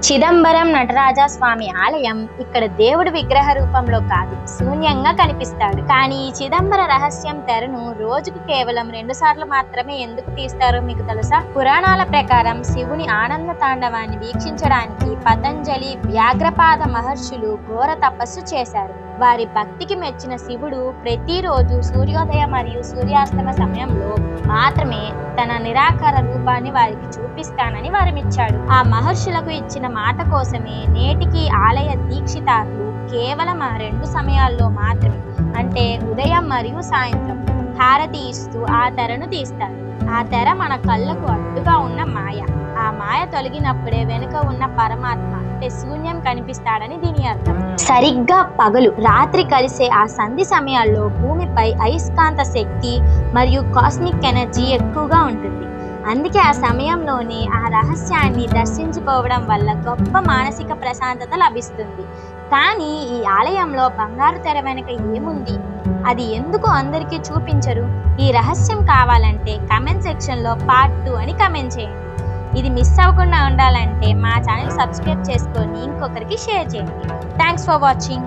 చిదంబరం నటరాజ స్వామి ఆలయం ఇక్కడ దేవుడి విగ్రహ రూపంలో కాదు, శూన్యంగా కనిపిస్తాడు. కానీ ఈ చిదంబర రహస్యం తెరను రోజుకు కేవలం 2 సార్లు మాత్రమే ఎందుకు తీస్తారో మీకు తెలుసా? పురాణాల ప్రకారం శివుని ఆనంద తాండవాన్ని వీక్షించడానికి పతంజలి, వ్యాఘ్రపాద మహర్షులు ఘోర తపస్సు చేశారు. వారి భక్తికి మెచ్చిన శివుడు ప్రతిరోజు సూర్యోదయం మరియు సూర్యాస్తమ సమయంలో మాత్రమే తన నిరాకార రూపాన్ని వారికి చూపిస్తానని వరమిచ్చాడు. ఆ మహర్షులకు ఇచ్చిన మాట కోసమే నేటికి ఆలయ దీక్షితార్లు కేవలం ఆ 2 సమయాల్లో మాత్రమే, అంటే ఉదయం మరియు సాయంత్రం హారతి ఇస్తూ ఆ తెరను తీస్తారు. ఆ తెర మన కళ్ళకు అడ్డుగా ఉన్న మాయ. ఆ మాయ తొలగినప్పుడే వెనుక ఉన్న పరమాత్మ అంటే శూన్యం కనిపిస్తాడని దీని అర్థం. సరిగ్గా పగలు రాత్రి కలిసే ఆ సంధి సమయాల్లో భూమిపై అయస్కాంత శక్తి మరియు కాస్మిక్ ఎనర్జీ ఎక్కువగా ఉంటుంది. అందుకే ఆ సమయంలోనే ఆ రహస్యాన్ని దర్శించుకోవడం వల్ల గొప్ప మానసిక ప్రశాంతత లభిస్తుంది. కానీ ఈ ఆలయంలో బంగారు తెర వెనుక ఏముంది, అది ఎందుకు అందరికీ చూపించరు? ఈ రహస్యం కావాలంటే కమెంట్ సెక్షన్లో పార్ట్ 2 అని కమెంట్ చేయండి. ఇది మిస్ అవ్వకుండా ఉండాలంటే మా ఛానల్ సబ్స్క్రైబ్ చేసుకొని ఇంకొకరికి షేర్ చేయండి. Thanks for watching.